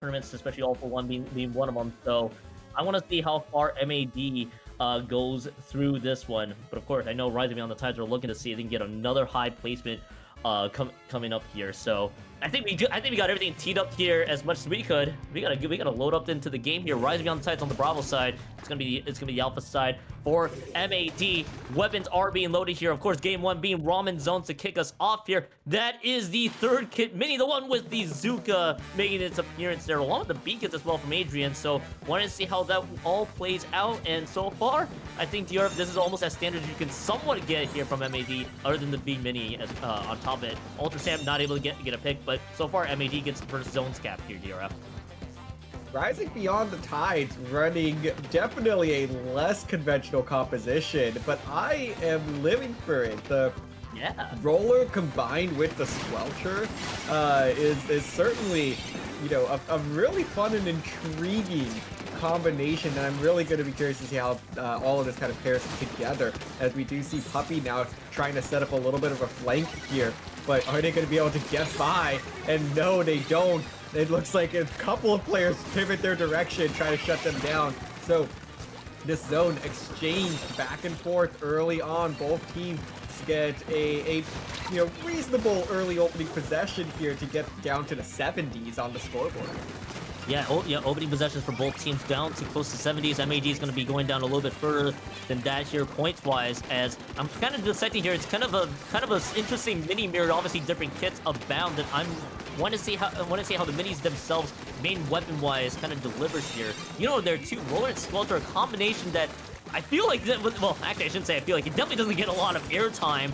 tournaments, especially All for One being one of them. So I want to see how far M.A.D. Goes through this one. But of course, I know Rising Beyond the Tides are looking to see if they can get another high placement coming up here. So I think we got everything teed up here as much as we could. We gotta load up into the game here. Rising Beyond the Tides on the Bravo side. It's gonna be the Alpha side for M.A.D. Weapons are being loaded here. Of course, game one being Ramen Zones to kick us off here. That is the third kit mini, the one with the Zuka making its appearance there, along with the beacons as well from Adrian. So wanted to see how that all plays out. And so far, I think Europe, this is almost as standard as you can somewhat get here from M.A.D. other than the B mini as on top of it. Ultra Sam not able to get a pick, but so far M.A.D. gets the first zones cap here, DRF. Rising Beyond the Tides running definitely a less conventional composition, but I am living for it. The roller combined with the Squelcher is certainly, you know, a really fun and intriguing combination, and I'm really going to be curious to see how all of this kind of pairs together, as we do see Puppy now trying to set up a little bit of a flank here, but are they going to be able to get by? And no, they don't. It looks like a couple of players pivot their direction, try to shut them down. So this zone exchange back and forth early on. Both teams get a reasonable early opening possession here to get down to the 70s on the scoreboard. Yeah, opening possessions for both teams down to close to 70s. M.A.D. is going to be going down a little bit further than that here points-wise, as I'm kind of dissecting here. It's kind of a interesting mini mirror, obviously different kits abound, that I want to see how the minis themselves, main weapon-wise, kind of delivers here. You know, there are two Roller and Squelcher, a combination that I feel like well, actually I shouldn't say I feel like it definitely doesn't get a lot of airtime.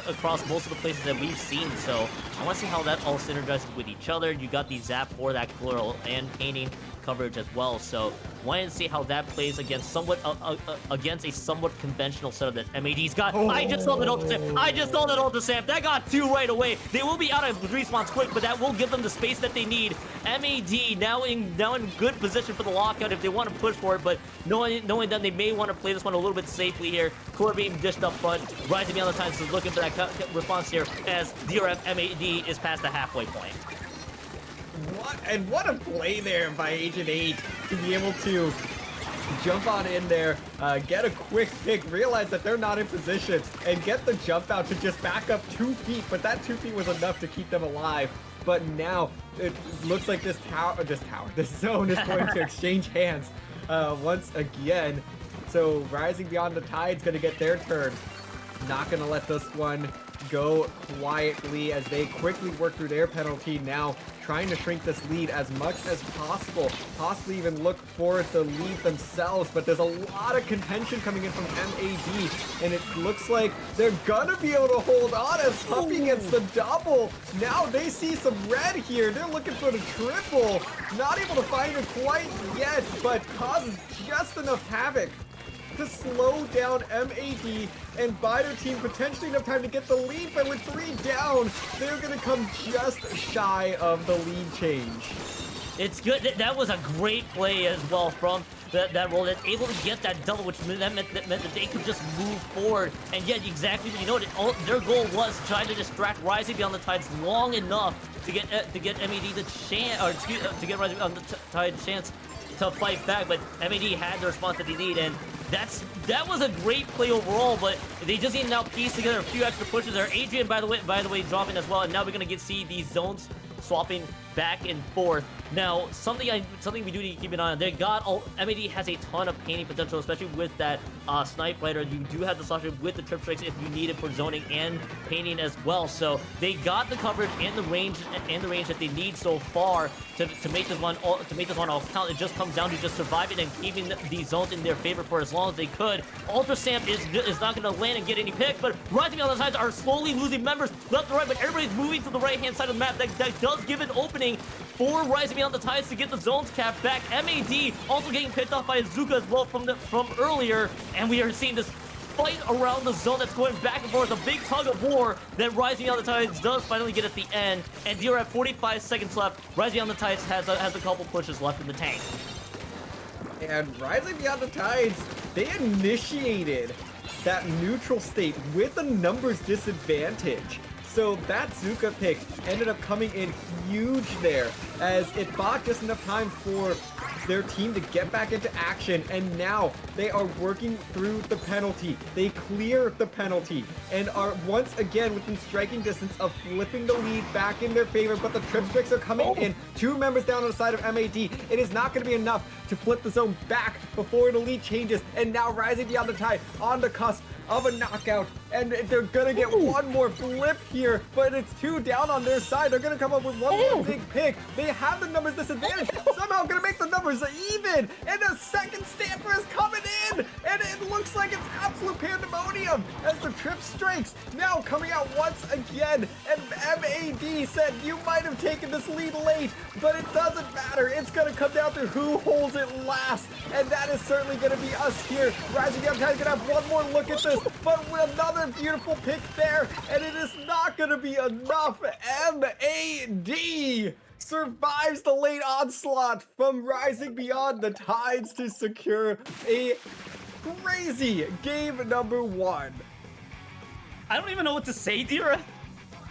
Across most of the places that we've seen, so I want to see how that all synergizes with each other. You got the zap for that floral and painting coverage as well, so wanted to see how that plays against against a somewhat conventional setup that M.A.D.'s got. Oh. I just saw that Ultra Sam. That got two right away. They will be out of respawns quick, but that will give them the space that they need. M.A.D. now in good position for the lockout if they want to push for it, but knowing that they may want to play this one a little bit safely here. Core beam dished up front. Rising Beyond the Tides is looking for that response here as DRF M.A.D. is past the halfway point. What a play there by Agent 8 to be able to jump on in there, get a quick pick, realize that they're not in position, and get the jump out to just back up 2 feet, but that 2 feet was enough to keep them alive. But now it looks like this zone is going to exchange hands once again. So Rising Beyond the Tide's gonna get their turn. Not gonna let this one go quietly as they quickly work through their penalty now, trying to shrink this lead as much as possible, possibly even look for the lead themselves, but there's a lot of contention coming in from M.A.D, and it looks like they're gonna be able to hold on as Puppy gets the double. Now they see some red here, they're looking for the triple, not able to find it quite yet, but causes just enough havoc to slow down M.A.D and buy their team potentially enough time to get the lead, but with 3 down, they're gonna come just shy of the lead change. It's good. That was a great play as well from that role. That's able to get that double, which meant that they could just move forward. And yet, exactly, you know, their goal was trying to distract Rising Beyond the Tides long enough to get M.A.D the chance, or to get Rising Beyond the Tides chance to fight back. But M.A.D had the response that they need, and that was a great play overall, but they just need to now piece together a few extra pushes there. Adrian, by the way, dropping as well, and now we're gonna see these zones swapping back and forth. Now, something we do need to keep an eye on. They got M.A.D has a ton of painting potential, especially with that snipe fighter. You do have the slasher with the trip strikes if you need it for zoning and painting as well. So they got the coverage and the range that they need so far to make this one all count. It just comes down to just surviving and keeping these zones in their favor for as long as they could. Ultra Sam is not going to land and get any picks, but Rising Beyond the Tides are slowly losing members left and right, but everybody's moving to the right-hand side of the map. That does give an opening for Rising Beyond the Tides to get the zones cap back. M.A.D also getting picked off by Azuka as well from earlier, and we are seeing this fight around the zone that's going back and forth. A big tug of war that Rising Beyond the Tides does finally get at the end, and you're at 45 seconds left. Rising Beyond the Tides has a couple pushes left in the tank. And Rising Beyond the Tides, they initiated that neutral state with a numbers disadvantage. So that Zuka pick ended up coming in huge there, as it bought just enough time for their team to get back into action, and now they are working through the penalty. They clear the penalty and are once again within striking distance of flipping the lead back in their favor, but the trip tricks are coming in. 2 members down on the side of M.A.D. It is not going to be enough to flip the zone back before the lead changes, and now Rising Beyond the Tide on the cusp of a knockout, and they're gonna get one more flip here, but it's 2 down on their side. They're gonna come up with one more big pick. They have the numbers disadvantage, somehow gonna make the numbers even, and a second stamper is coming in, and it looks like it's absolute pandemonium as the trip strikes now coming out once again, and M.A.D. said, you might have taken this lead late, but it doesn't matter. It's gonna come down to who holds it last, and that is certainly gonna be us here. Rising Beyond Tide is gonna have one more look at this, but with another beautiful pick there, and it is not going to be enough. M.A.D. survives the late onslaught from Rising Beyond the Tides to secure a crazy game number 1. I don't even know what to say, Dira.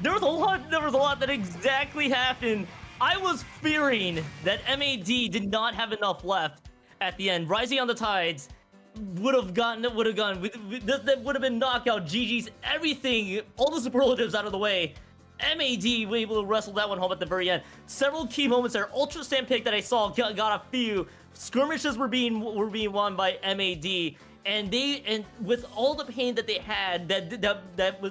There was a lot that exactly happened. I was fearing that M.A.D. did not have enough left at the end. Rising on the Tides would have been knockout, GG's, everything, all the superlatives out of the way. M.A.D. were able to wrestle that one home at the very end. Several key moments there. Ultra Stamp pick that I saw got a few. Skirmishes were being won by M.A.D. and with all the pain that they had, that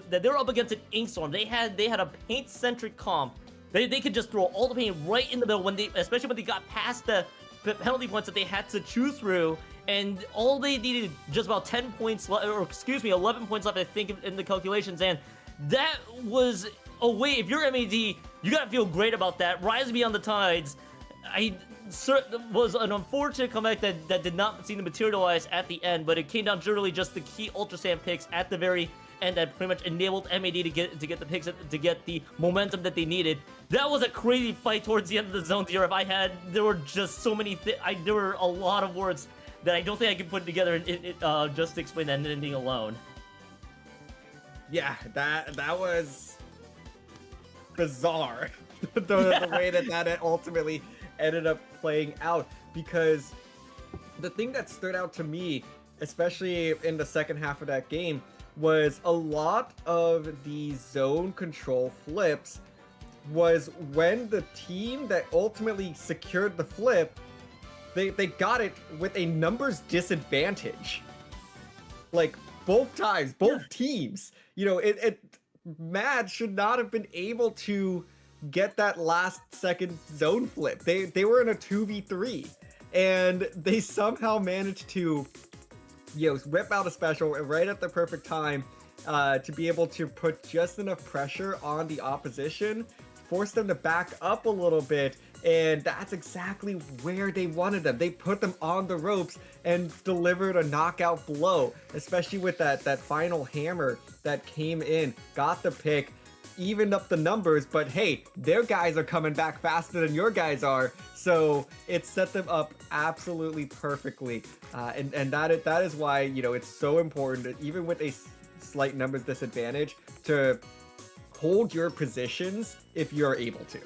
they were up against an Ink Storm. They had a paint centric comp. They could just throw all the pain right in the middle especially when they got past the penalty points that they had to chew through. And all they needed, just about 10 points left, or excuse me, 11 points left, I think, in the calculations. And that was a way, if you're M.A.D., you gotta feel great about that. Rise Beyond the Tides, was an unfortunate comeback that did not seem to materialize at the end, but it came down to really just the key Ultra Saiyan picks at the very end that pretty much enabled M.A.D. to get the picks, to get the momentum that they needed. That was a crazy fight towards the end of the zone tier. There were just so many there were a lot of words that I don't think I can put together just to explain that ending alone. Yeah, that was bizarre. the way that ultimately ended up playing out, because the thing that stood out to me, especially in the second half of that game, was a lot of the zone control flips was when the team that ultimately secured the flip, they got it with a numbers disadvantage. Like, both times, both teams. You know, M.A.D. should not have been able to get that last second zone flip. They were in a 2v3, and they somehow managed to, whip out a special right at the perfect time to be able to put just enough pressure on the opposition, force them to back up a little bit, and that's exactly where they wanted them. They put them on the ropes and delivered a knockout blow, especially with that final hammer that came in, got the pick, evened up the numbers, but hey, their guys are coming back faster than your guys are, so it set them up absolutely perfectly. And that is why, it's so important, even with a slight numbers disadvantage, to hold your positions if you're able to.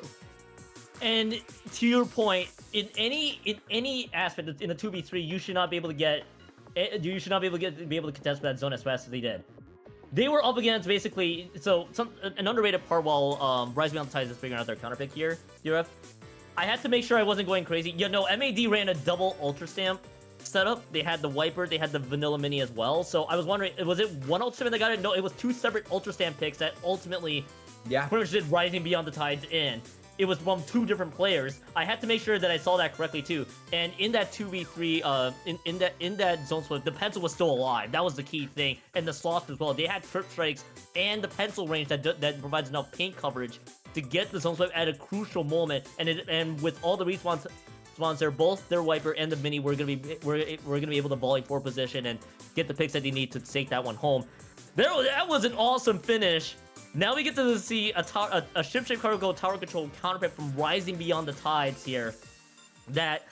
And to your point, in any aspect in the 2v3, you should not be able to contest that zone as fast as they did. They were up against basically an underrated part while Rise Beyond the Tides is figuring out their counter pick here, DRF. I had to make sure I wasn't going crazy. M.A.D. ran a double Ultra Stamp setup. They had the Wiper, they had the Vanilla Mini as well. So I was wondering, was it one Ultra Stamp that got it? No, it was 2 separate Ultra Stamp picks that ultimately pretty much did Rising Beyond the Tides in. It was from 2 different players. I had to make sure that I saw that correctly too. And in that 2v3, in that zone split, the pencil was still alive. That was the key thing. And the slots as well. They had trip strikes and the pencil range that provides enough paint coverage to get the zone split at a crucial moment. And with all the respawns there, both their Wiper and the Mini were gonna be able to volley for position and get the picks that they need to take that one home. That was an awesome finish. Now we get to see a ship-shaped cargo tower control counterpick from Rising Beyond the Tides here that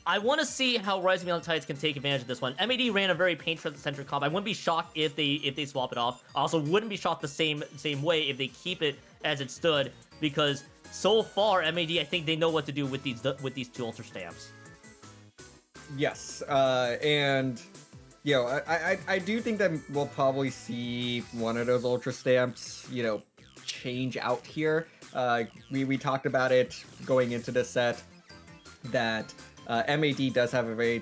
I want to see how Rising Beyond the Tides can take advantage of this one. M.A.D. ran a very paint-centric comp. I wouldn't be shocked if they swap it off. I also wouldn't be shocked the same way if they keep it as it stood, because so far M.A.D. I think they know what to do with these two Ultra Stamps. Yes, and you know, I do think that we'll probably see one of those Ultra Stamps, you know, change out here. We talked about it going into this set that M.A.D. does have a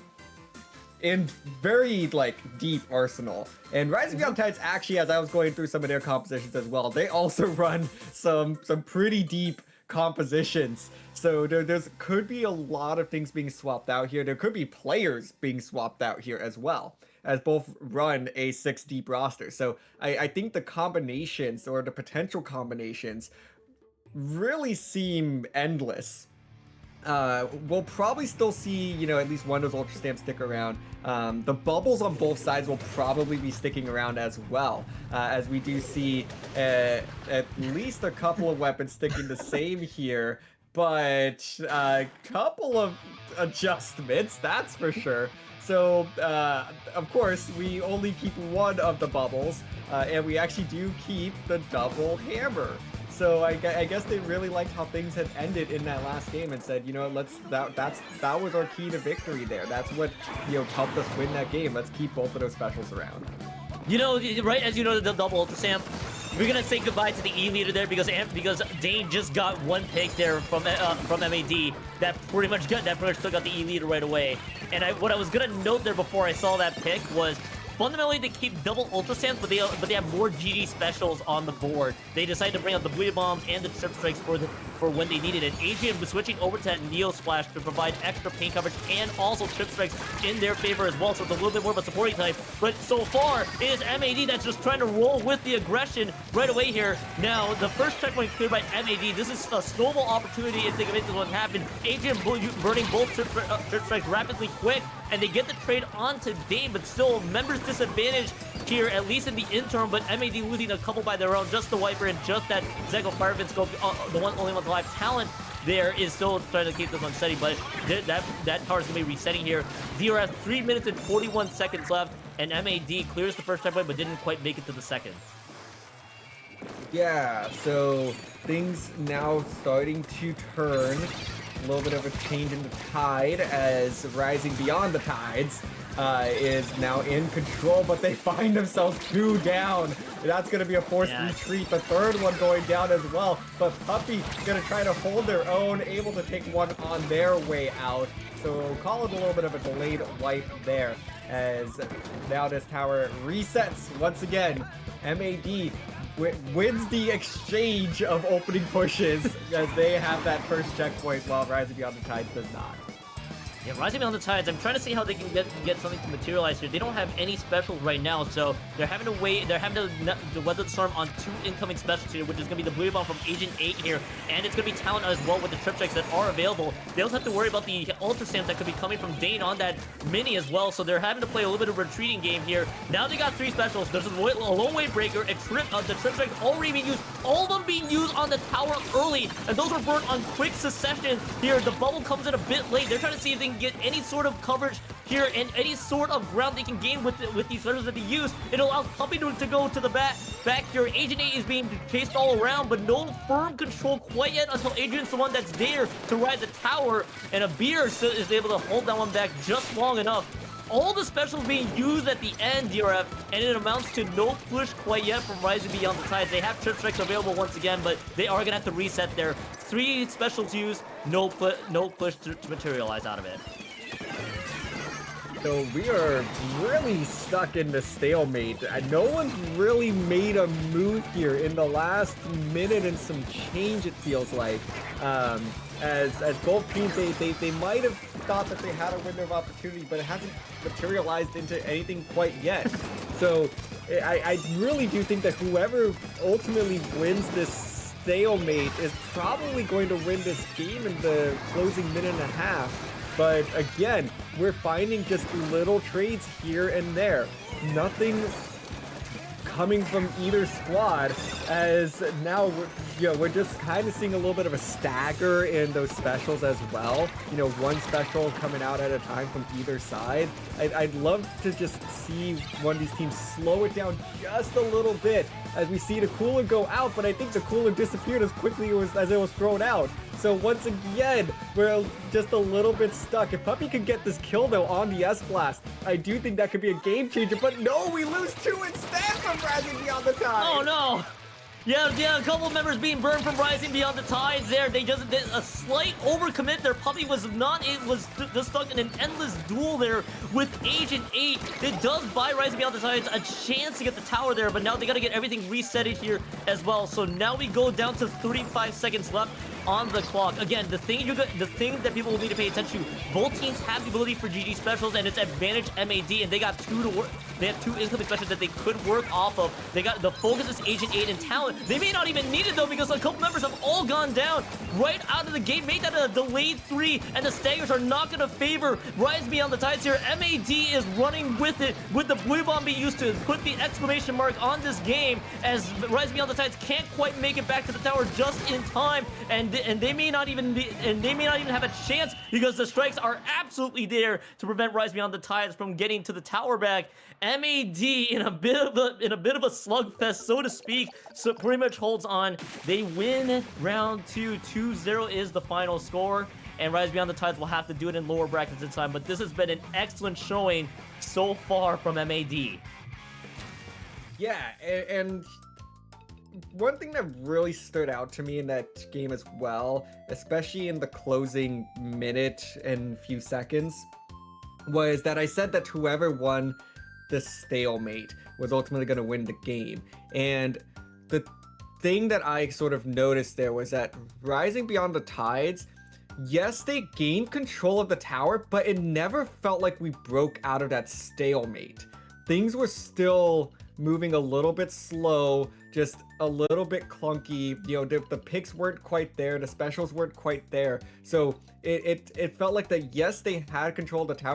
very like deep arsenal, and Rising Beyond Tides actually, as I was going through some of their compositions as well, they also run some pretty deep compositions. So there's could be a lot of things being swapped out here. There could be players being swapped out here as well, as both run a 6 deep roster. So I think the combinations, or the potential combinations, really seem endless. We'll probably still see, you know, at least one of those Ultra Stamps stick around. The bubbles on both sides will probably be sticking around as well, as we do see at least a couple of weapons sticking the same here, but a couple of adjustments, that's for sure. So, of course, we only keep one of the bubbles, and we actually do keep the double hammer. So I guess they really liked how things had ended in that last game and said, you know, that was our key to victory there. That's what, you know, helped us win that game. Let's keep both of those specials around. You know, right as you know, the double Ultra Stamp, we're gonna say goodbye to the E leader there because Dane just got one pick there from M.A.D. that pretty much took out the E leader right away. And what I was gonna note there before I saw that pick was, fundamentally, they keep double Ultra Stamps, but they have more GG specials on the board. They decided to bring out the Booyah Bombs and the Trip Strikes for when they needed it. Adrian was switching over to that Neo Splash to provide extra paint coverage and also Trip Strikes in their favor as well, so it's a little bit more of a supporting type. But so far, it is M.A.D. that's just trying to roll with the aggression right away here. Now, the first checkpoint cleared by M.A.D. This is a snowball opportunity if they can make this one happen. Adrian burning both Trip Strikes rapidly quick, and they get the trade onto Dane, but still members disadvantage here, at least in the interim, but M.A.D. losing a couple by their own. Just the Wiper and just that Zeko Firefin Scope, the only one alive talent there is still trying to keep this one steady, but that tower is going to be resetting here. Zero has 3 minutes and 41 seconds left, and M.A.D. clears the first checkpoint, but didn't quite make it to the second. Yeah, so things now starting to turn. A little bit of a change in the tide as Rising Beyond the Tides is now in control, but they find themselves 2 down. That's going to be a forced retreat. The third one going down as well, but Puppy going to try to hold their own, able to take one on their way out. So call it a little bit of a delayed wipe there, as now this tower resets once again. M.A.D. wins the exchange of opening pushes as they have that first checkpoint, while Rising Beyond the Tides does not. Yeah, Rising Beyond the Tides, I'm trying to see how they can get something to materialize here. They don't have any specials right now, so they're having to wait. They're having to weather the storm on 2 incoming specials here, which is going to be the Booyah Bomb from Agent 8 here, and it's going to be Talent as well with the Trip Strikes that are available. They also have to worry about the Ultra Stamps that could be coming from Dane on that Mini as well, so they're having to play a little bit of a retreating game here. Now they got 3 specials. There's a Lone Wave Breaker, the Trip Strike already being used, all of them being used on the tower early, and those were burnt on quick succession here. The bubble comes in a bit late. They're trying to see if they can get any sort of coverage here and any sort of ground they can gain with these specials that they use. It allows Puppy to go to the back here. Agent 8 is being chased all around, but no firm control quite yet until Adrian's the one that's there to ride the tower, and Abir is able to hold that one back just long enough. All the specials being used at the end, DRF, and it amounts to no push quite yet from Rising Beyond the Tides. They have Trip Strikes available once again, but they are going to have to reset there. 3 specials used, no push to materialize out of it. So we are really stuck in the stalemate. No one's really made a move here in the last minute and some change, it feels like. As both teams, they might have thought that they had a window of opportunity, but it hasn't materialized into anything quite yet. So I really do think that whoever ultimately wins this stalemate is probably going to win this game in the closing minute and a half. But again, we're finding just little trades here and there. Nothing coming from either squad, as now we're just kind of seeing a little bit of a stagger in those specials as well. You know, one special coming out at a time from either side. I'd love to just see one of these teams slow it down just a little bit as we see the cooler go out, but I think the cooler disappeared as quickly as it was thrown out. So once again, we're just a little bit stuck. If Puppey could get this kill though on the S-Blast, I do think that could be a game changer, but no, we lose 2 instead from Rising Beyond the Tide. Oh no! Yeah, a couple of members being burned from Rising Beyond the Tides there. They just did a slight overcommit. Their Puppey was not, it was just stuck in an endless duel there with Agent 8. It does buy Rising Beyond the Tides a chance to get the tower there, but now they got to get everything resetted here as well. So now we go down to 35 seconds left on the clock. Again, the thing that people will need to pay attention to, both teams have the ability for GG specials, and it's advantage M.A.D, and they got 2 to work. They have 2 incoming specials that they could work off of. They got the focus is Agent 8 and Talent. They may not even need it though, because a couple members have all gone down right out of the gate, made that a delayed 3, and the staggers are not going to favor Rise Beyond the Tides here. M.A.D is running with it, with the blue bomb being used to put the exclamation mark on this game, as Rise Beyond the Tides can't quite make it back to the tower just in time, and they may not even have a chance, because the strikes are absolutely there to prevent Rise Beyond the Tides from getting to the tower back. M.A.D in a bit of a slugfest, so to speak, so pretty much holds on. They win round 2. 2-0 is the final score, and Rise Beyond the Tides will have to do it in lower brackets this time, but this has been an excellent showing so far from M.A.D. Yeah, and one thing that really stood out to me in that game as well, especially in the closing minute and few seconds, was that I said that whoever won the stalemate was ultimately going to win the game. And the thing that I sort of noticed there was that Rising Beyond the Tides, yes, they gained control of the tower, but it never felt like we broke out of that stalemate. Things were still moving a little bit slow, just a little bit clunky. You know, the picks weren't quite there, the specials weren't quite there. So it felt like that, yes, they had control of the tower,